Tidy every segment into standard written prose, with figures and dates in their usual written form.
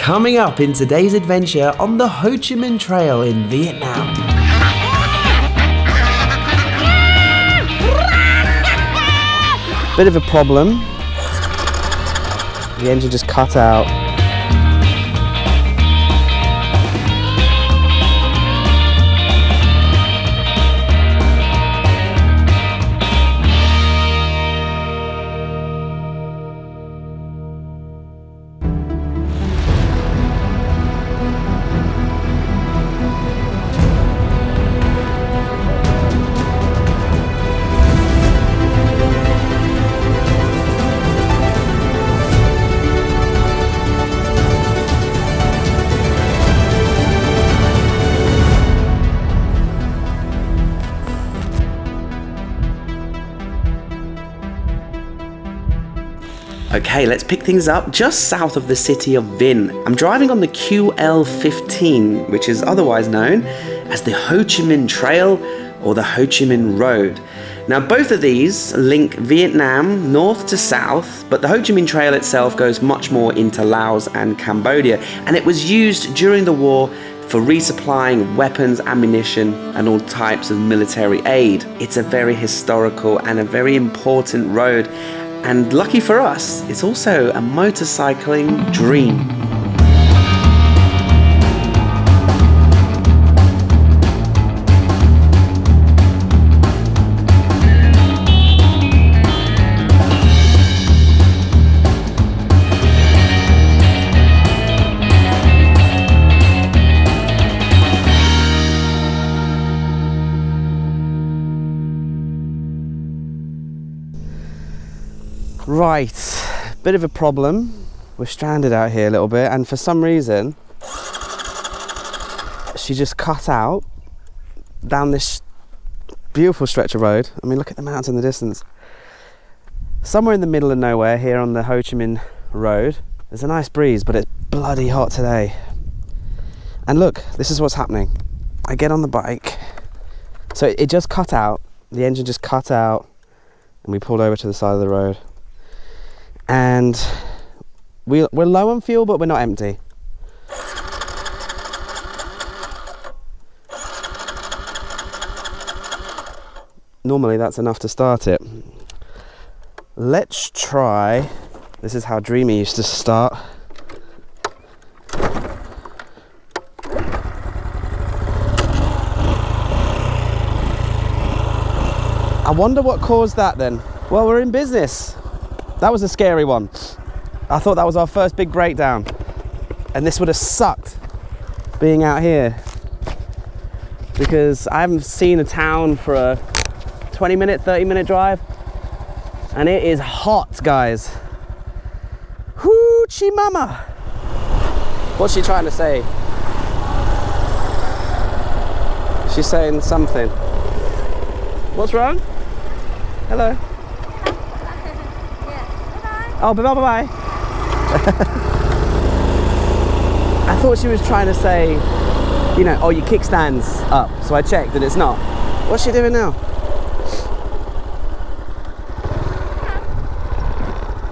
Coming up in today's adventure on the Ho Chi Minh Trail in Vietnam. Bit of a problem. The engine just cut out. Okay, let's pick things up just south of the city of Vinh. I'm driving on the QL15, which is otherwise known as the Ho Chi Minh Trail or the Ho Chi Minh Road. Now, both of these link Vietnam north to south, but the Ho Chi Minh Trail itself goes much more into Laos and Cambodia, and it was used during the war for resupplying weapons, ammunition, and all types of military aid. It's a very historical and a very important road. And lucky for us, it's also a motorcycling dream. Right, bit of a problem. We're stranded out here a little bit, and for some reason she just cut out down this beautiful stretch of road. I mean, look at the mountains in the distance. Somewhere in the middle of nowhere here on the Ho Chi Minh Road, there's a nice breeze, but it's bloody hot today. And look, this is what's happening. I get on the bike, so it just cut out, the engine just cut out, and we pulled over to the side of the road. And we're low on fuel, but we're not empty. Normally that's enough to start it. Let's try, this is how Dreamy used to start. I wonder what caused that then. Well, we're in business. That was a scary one. I thought that was our first big breakdown. And this would have sucked being out here, because I haven't seen a town for a 20-minute, 30-minute drive. And it is hot, guys. Hoochie mama. What's she trying to say? She's saying something. What's wrong? Hello. Oh, bye-bye. I thought she was trying to say, you know, oh, your kickstand's up. So I checked and it's not. What's she doing now?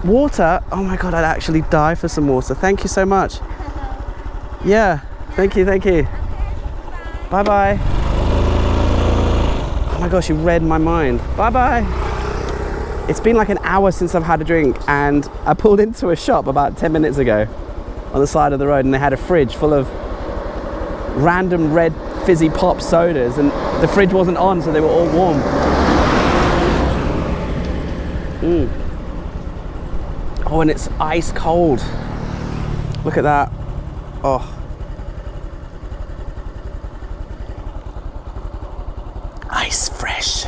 Water? Oh my God, I'd actually die for some water. Thank you so much. Yeah, thank you. Bye-bye. Oh my gosh, you read my mind. Bye-bye. It's been like an hour since I've had a drink, and I pulled into a shop about 10 minutes ago on the side of the road, and they had a fridge full of random red fizzy pop sodas, and the fridge wasn't on, so they were all warm. Oh, and it's ice cold. Look at that. Oh. Ice fresh.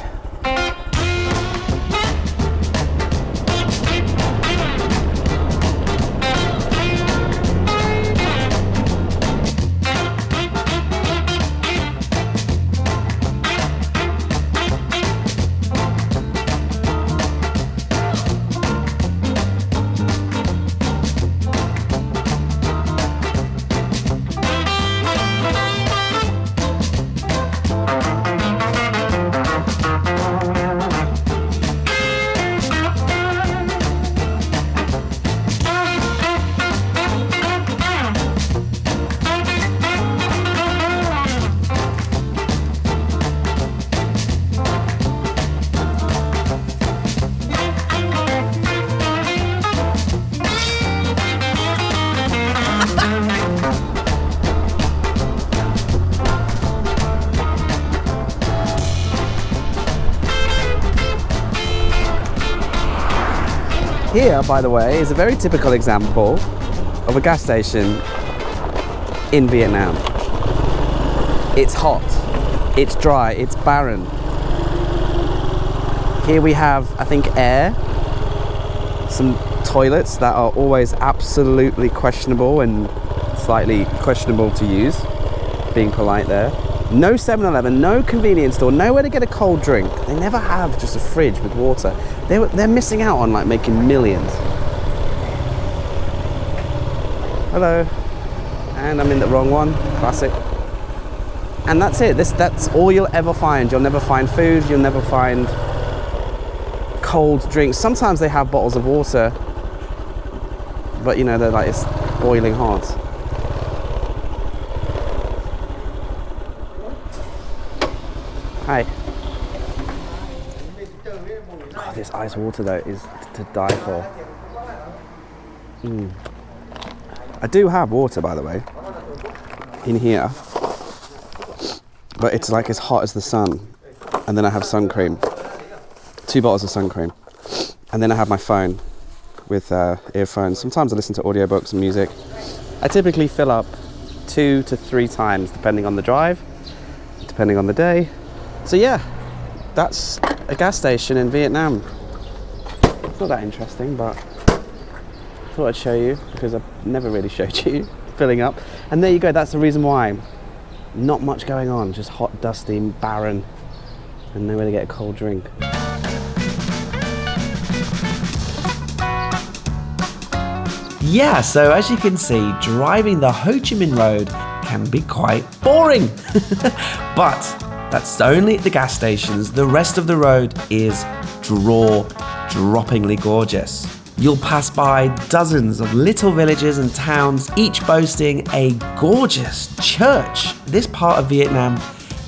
Here, by the way, is a very typical example of a gas station in Vietnam. It's hot, it's dry, it's barren. Here we have, I think, air, some toilets that are always absolutely questionable and slightly questionable to use, being polite there. No 7-Eleven, no convenience store, nowhere to get a cold drink. They never have just a fridge with water. They're missing out on like making millions. Hello. And I'm in the wrong one, classic. And that's it, that's all you'll ever find. You'll never find food, you'll never find cold drinks. Sometimes they have bottles of water, but you know, they're like, it's boiling hot. Hi. Oh, this ice water though is to die for. I do have water, by the way, in here, but it's like as hot as the sun. And then I have sun cream, 2 bottles of sun cream, and then I have my phone with earphones. Sometimes I listen to audiobooks and music. I typically fill up 2 to 3 times, depending on the drive, depending on the day. So yeah, that's a gas station in Vietnam. It's not that interesting, but I thought I'd show you because I've never really showed you filling up. And there you go, that's the reason why. Not much going on, just hot, dusty, barren, and nowhere to get a cold drink. Yeah, so as you can see, driving the Ho Chi Minh Road can be quite boring. But that's only at the gas stations. The rest of the road is jaw-droppingly gorgeous. You'll pass by dozens of little villages and towns, each boasting a gorgeous church. This part of Vietnam,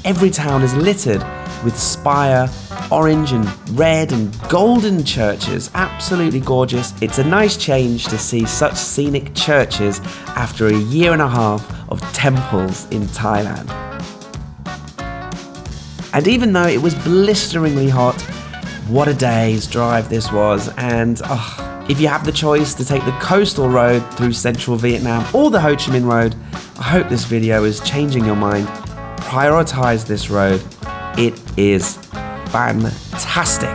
every town is littered with spire, orange and red and golden churches. Absolutely gorgeous. It's a nice change to see such scenic churches after a year and a half of temples in Thailand. And even though it was blisteringly hot, what a day's drive this was. And if you have the choice to take the coastal road through central Vietnam or the Ho Chi Minh Road, I hope this video is changing your mind. Prioritize this road. It is fantastic.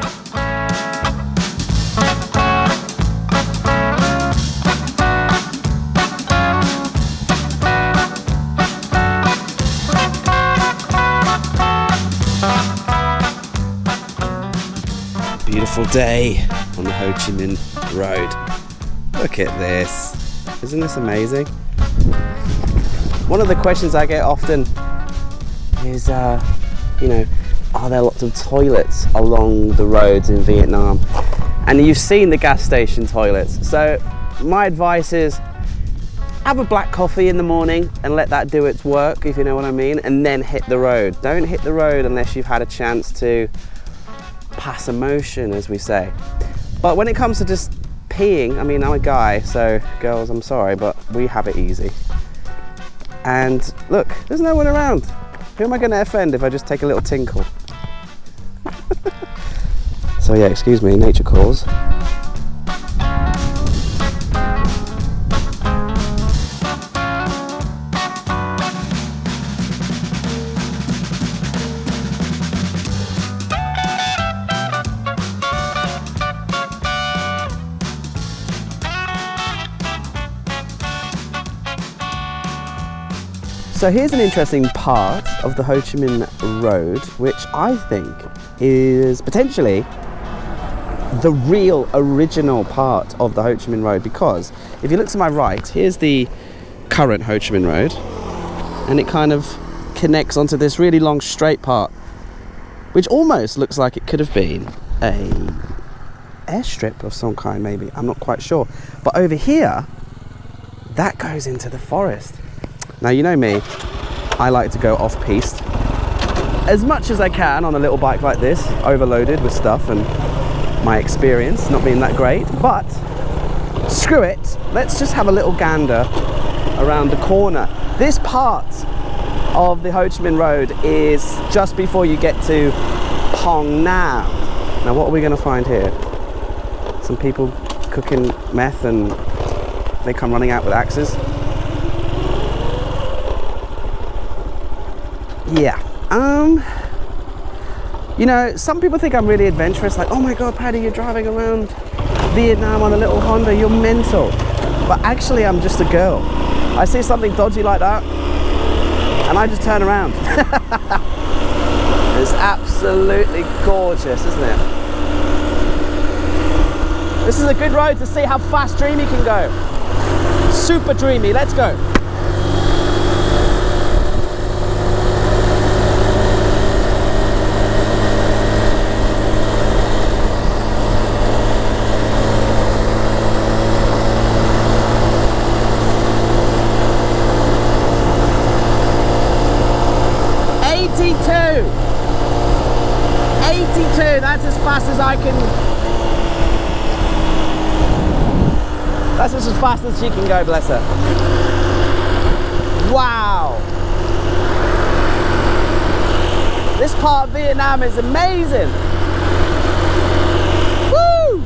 Beautiful day on the Ho Chi Minh Road. Look at this. Isn't this amazing? One of the questions I get often is, you know, are there lots of toilets along the roads in Vietnam? And you've seen the gas station toilets. So my advice is have a black coffee in the morning and let that do its work, if you know what I mean, and then hit the road. Don't hit the road unless you've had a chance to pass a motion, as we say. But when it comes to just peeing, I mean, I'm a guy, so girls, I'm sorry, but we have it easy. And look, there's no one around. Who am I going to offend if I just take a little tinkle? So yeah, excuse me, nature calls. So here's an interesting part of the Ho Chi Minh Road, which I think is potentially the real original part of the Ho Chi Minh Road, because if you look to my right, here's the current Ho Chi Minh Road, and it kind of connects onto this really long straight part, which almost looks like it could have been a airstrip of some kind, maybe, I'm not quite sure. But over here, that goes into the forest. Now, you know me, I like to go off-piste as much as I can on a little bike like this, overloaded with stuff and my experience not being that great, but screw it, let's just have a little gander around the corner. This part of the Ho Chi Minh Road is just before you get to Phong Nha. Now what are we going to find here? Some people cooking meth and they come running out with axes. Yeah. You know, some people think I'm really adventurous, like, oh my God, Paddy, you're driving around Vietnam on a little Honda, you're mental. But actually, I'm just a girl. I see something dodgy like that, and I just turn around. It's absolutely gorgeous, isn't it? This is a good road to see how fast Dreamy can go. Super Dreamy, let's go. That's as fast as I can. That's as fast as she can go, bless her. Wow. This part of Vietnam is amazing. Woo!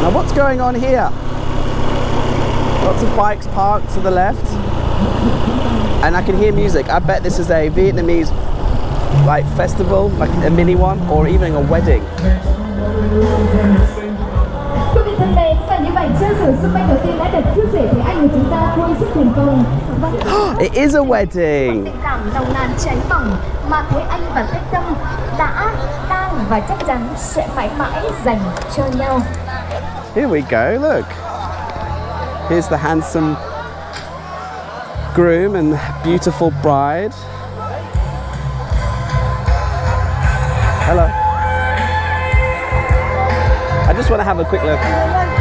Now what's going on here? Lots of bikes parked to the left. And I can hear music. I bet this is a Vietnamese like festival, like a mini one, or even a wedding. It is a wedding. Here we go, look. Here's the handsome groom and beautiful bride. Hello. I just want to have a quick look.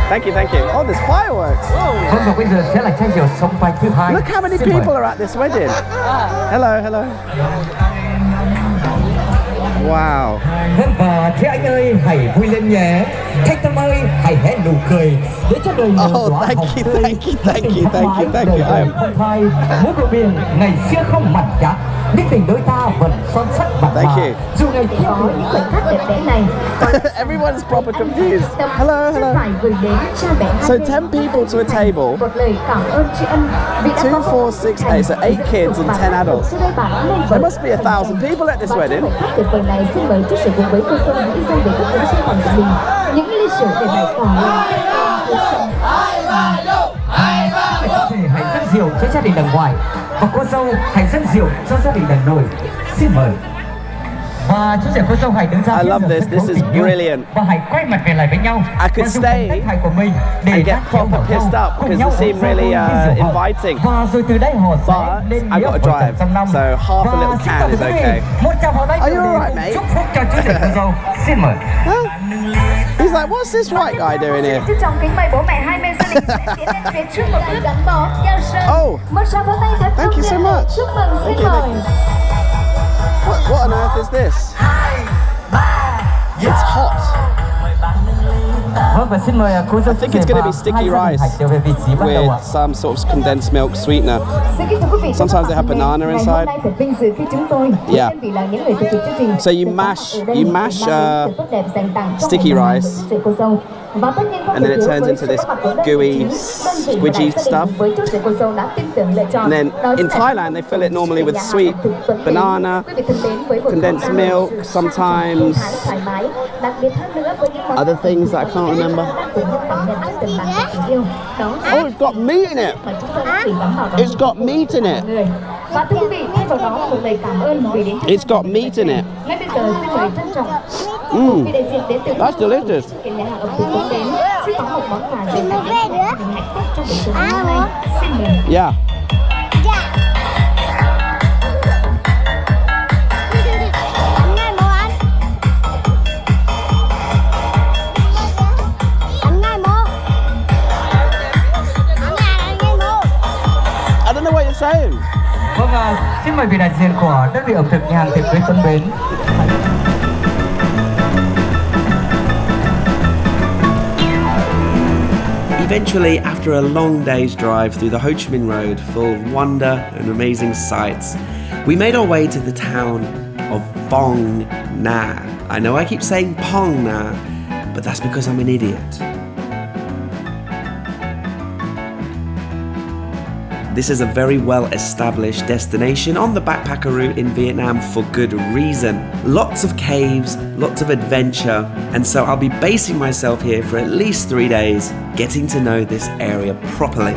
Thank you, thank you. Oh, there's fireworks. Look how many people are at this wedding. Hello, hello. Wow. Thế anh ơi, hãy vui lên nhé. Khách tâm ơi, hãy hé nụ cười để cho đời nhiều đóa hồng tươi. Thank you. Mỗi bờ biển ngày xưa không mặn chát, nhưng tình đôi ta vẫn son sắt bạc bà. Dù ngày kia có những khoảnh khắc đẹp đẽ này. Everyone's proper confused. Hello, hello. So 10 people to a table. 2, 4, 6, 8. So 8 kids and 10 adults. There must be 1,000 people at this wedding. Những ly rượu để bày tỏ hãy dâng rượu cho gia đình đằng ngoài và cô dâu hãy dâng rượu cho gia đình đằng nội. Xin mời. Và chú rể cô dâu hãy đứng ra. I love this. This is brilliant. Và hãy quay mặt về lại với nhau. I could stay and get proper pissed up because it seemed really inviting. But I got to drive, so half a little can is okay. Are you alright, mate? Xin mời. He's like, what's this white guy doing here? Oh, thank you so much. Thank you. What on earth is this? It's hot. I think it's going to be sticky rice with some sort of condensed milk sweetener. Sometimes they have banana inside. Yeah. So you mash sticky rice, and then it turns into this gooey, squidgy stuff. And then in Thailand they fill it normally with sweet banana, condensed milk, sometimes other things that I can't remember. Oh, it's got meat in it. It's got meat in it. It's got meat in it. That's delicious. Yeah. I don't know what you're saying. Vâng, xin mời vị đại diện của đơn vị ẩm thực nhà hàng tiệc cưới Tuấn Bến. Eventually, after a long day's drive through the Ho Chi Minh Road full of wonder and amazing sights, we made our way to the town of Phong Nha. I know I keep saying Phong Nha, but that's because I'm an idiot. This is a very well-established destination on the backpacker route in Vietnam for good reason. Lots of caves, lots of adventure, and so I'll be basing myself here for at least 3 days, getting to know this area properly.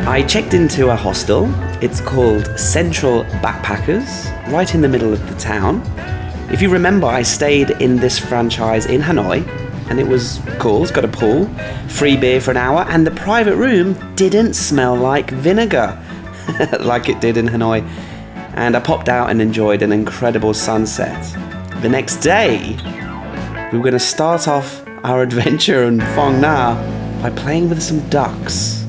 I checked into a hostel. It's called Central Backpackers, right in the middle of the town. If you remember, I stayed in this franchise in Hanoi, and it was cool. It's got a pool, free beer for an hour, and the private room didn't smell like vinegar like it did in Hanoi. And I popped out and enjoyed an incredible sunset. The next day, we were going to start off our adventure in Phong Nha by playing with some ducks.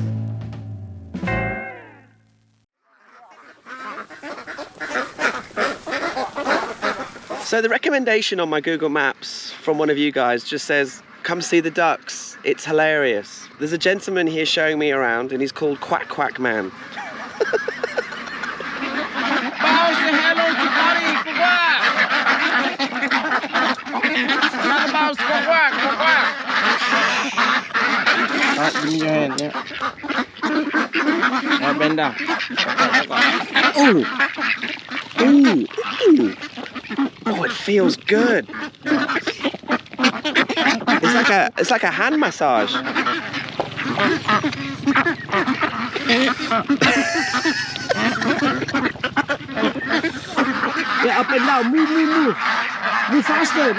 So the recommendation on my Google Maps from one of you guys just says, come see the ducks, it's hilarious. There's a gentleman here showing me around and he's called Quack Quack Man. Say hello to Paddy, quack. Give me your hand, yeah. Now bend down. Ooh. Oh, it feels good. It's like a hand massage. Yeah, up and down. Move. Move faster.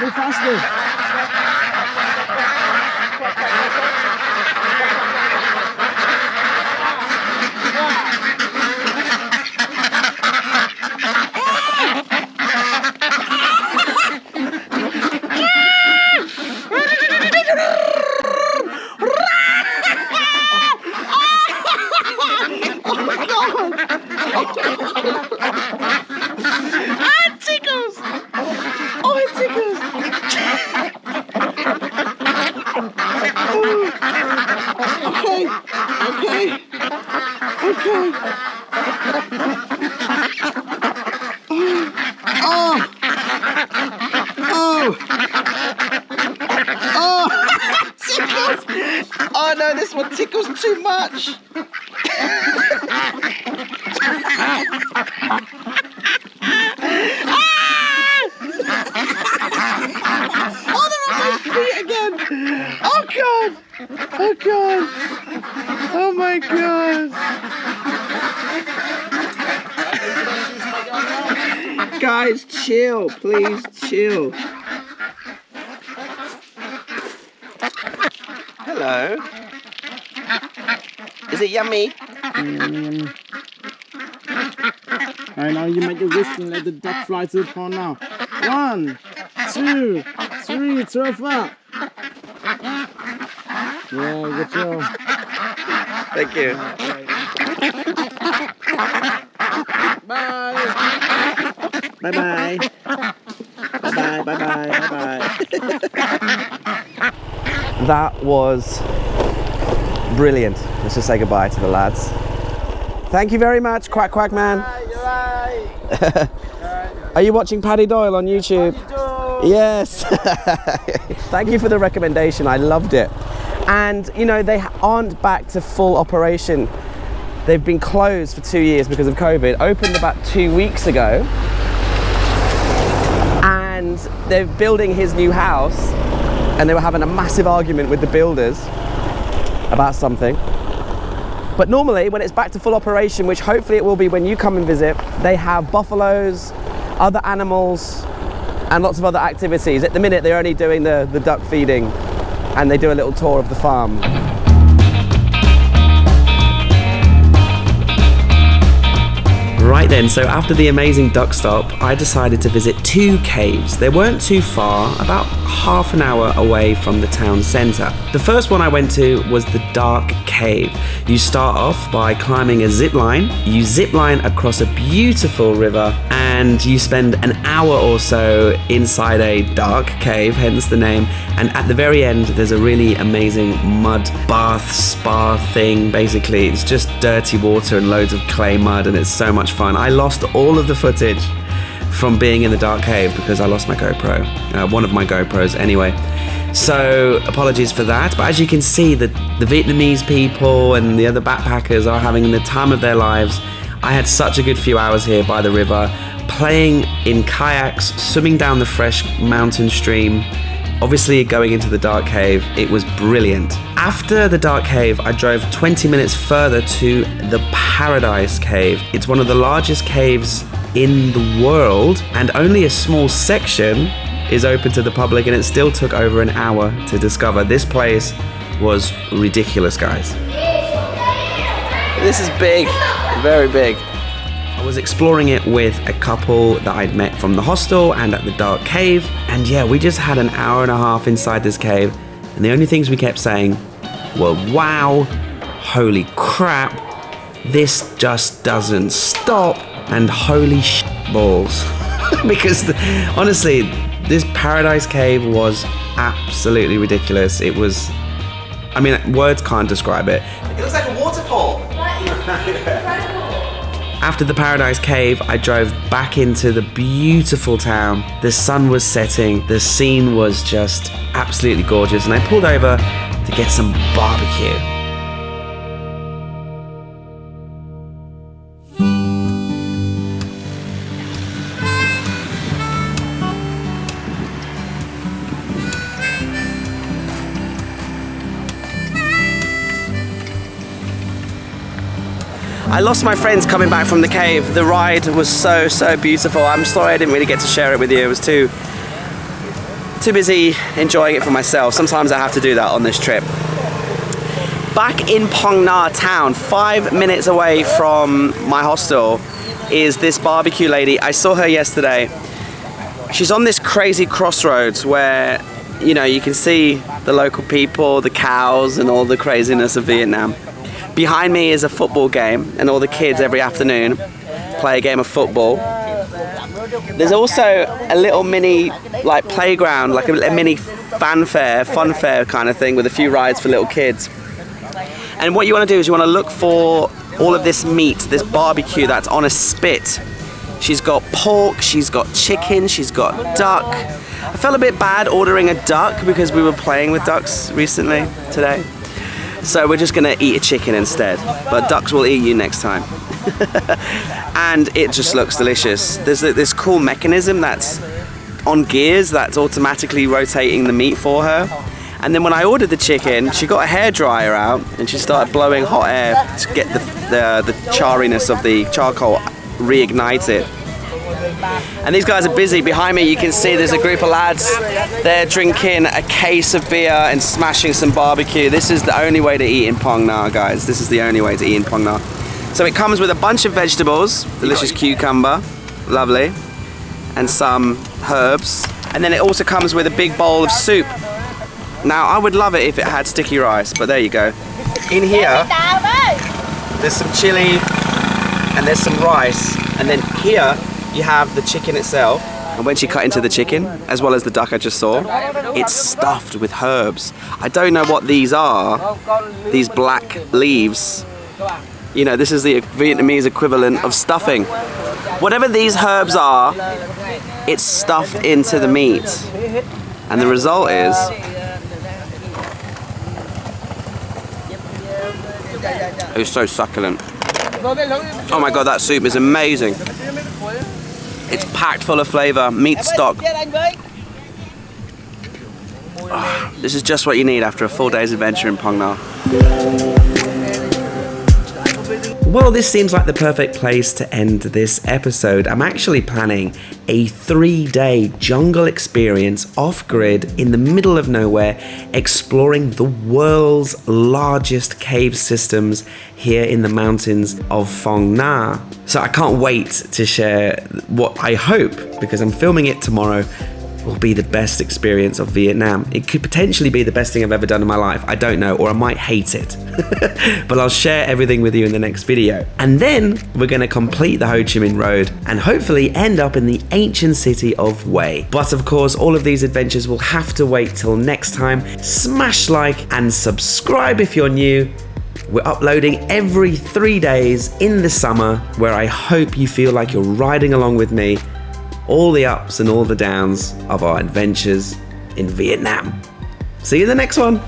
Okay. Tickles! Oh no, this one tickles too much. Oh, they're on my feet again. Oh god. Oh my god. Guys, chill, please, chill. Hello. Is it yummy? Alright, now you make your wish and let the duck fly to the pond now. 1, 2, 3, throw far. Yeah, good job. Thank you. Bye. Bye-bye. Bye-bye. That was brilliant. Let's just say goodbye to the lads. Thank you very much, Quack Quack Man. Are you watching Paddy Doyle on YouTube? Yes. Thank you for the recommendation. I loved it. And you know, they aren't back to full operation. They've been closed for 2 years because of COVID. Opened about 2 weeks ago. And they're building his new house. And they were having a massive argument with the builders about something. But normally, when it's back to full operation, which hopefully it will be when you come and visit, they have buffaloes, other animals, and lots of other activities. At the minute, they're only doing the duck feeding, and they do a little tour of the farm. Right then, so after the amazing duck stop, I decided to visit 2 caves. They weren't too far, about half an hour away from the town centre. The first one I went to was the Dark Cave. You start off by climbing a zip line. You zip line across a beautiful river, and you spend an hour or so inside a dark cave, hence the name. And at the very end, there's a really amazing mud bath spa thing. Basically, it's just dirty water and loads of clay mud, and it's so much fun. I lost all of the footage from being in the dark cave because I lost my GoPro, one of my GoPros anyway. So apologies for that, but as you can see, the Vietnamese people and the other backpackers are having the time of their lives. I had such a good few hours here by the river, playing in kayaks, swimming down the fresh mountain stream, obviously going into the dark cave. It was brilliant. After the dark cave, I drove 20 minutes further to the Paradise Cave. It's one of the largest caves in the world, and only a small section is open to the public, and it still took over an hour to discover. This place was ridiculous, guys. This is big, very big. I was exploring it with a couple that I'd met from the hostel and at the dark cave, and yeah, we just had an hour and a half inside this cave, and the only things we kept saying were, wow, holy crap, this just doesn't stop, and holy balls. Because honestly, this Paradise Cave was absolutely ridiculous. It was, I mean, words can't describe it. It looks like a waterfall. After the Paradise Cave, I drove back into the beautiful town. The sun was setting, the scene was just absolutely gorgeous, and I pulled over to get some barbecue. I lost my friends coming back from the cave. The ride was so beautiful. I'm sorry I didn't really get to share it with you. I was too busy enjoying it for myself. Sometimes I have to do that on this trip. Back in Phong Nha town, 5 minutes away from my hostel, is this barbecue lady. I saw her yesterday. She's on this crazy crossroads where, you know, you can see the local people, the cows, and all the craziness of Vietnam. Behind me is a football game, and all the kids every afternoon play a game of football. There's also a little mini like playground, like a mini fun fair kind of thing with a few rides for little kids. And what you want to do is you want to look for all of this meat, this barbecue that's on a spit. She's got pork, she's got chicken, she's got duck. I felt a bit bad ordering a duck because we were playing with ducks recently today. So we're just gonna eat a chicken instead, but ducks will eat you next time. And it just looks delicious. There's this cool mechanism that's on gears that's automatically rotating the meat for her. And then when I ordered the chicken, she got a hairdryer out and she started blowing hot air to get the charriness of the charcoal reignited. And these guys are busy. Behind me you can see there's a group of lads. They're drinking a case of beer and smashing some barbecue. This is the only way to eat in Phong Nha, guys. This is the only way to eat in Phong Nha. So it comes with a bunch of vegetables, delicious cucumber, lovely, and some herbs. And then it also comes with a big bowl of soup. Now I would love it if it had sticky rice, but there you go. In here, there's some chili and there's some rice, and then here you have the chicken itself, and when she cut into the chicken, as well as the duck I just saw, it's stuffed with herbs. I don't know what these are, these black leaves. You know, this is the Vietnamese equivalent of stuffing. Whatever these herbs are, it's stuffed into the meat. And the result is, it's so succulent. Oh my god, that soup is amazing. It's packed full of flavor, meat stock. Oh, this is just what you need after a full day's adventure in Phong Nha. Well, this seems like the perfect place to end this episode. I'm actually planning a 3-day jungle experience off-grid in the middle of nowhere, exploring the world's largest cave systems here in the mountains of Phong Nha. So I can't wait to share what I hope, because I'm filming it tomorrow, will be the best experience of Vietnam. It could potentially be the best thing I've ever done in my life. I don't know, or I might hate it. But I'll share everything with you in the next video. And then we're gonna complete the Ho Chi Minh Road and hopefully end up in the ancient city of Hue. But of course, all of these adventures will have to wait till next time. Smash like and subscribe if you're new. We're uploading every 3 days in the summer, where I hope you feel like you're riding along with me all the ups and all the downs of our adventures in Vietnam. See you in the next one.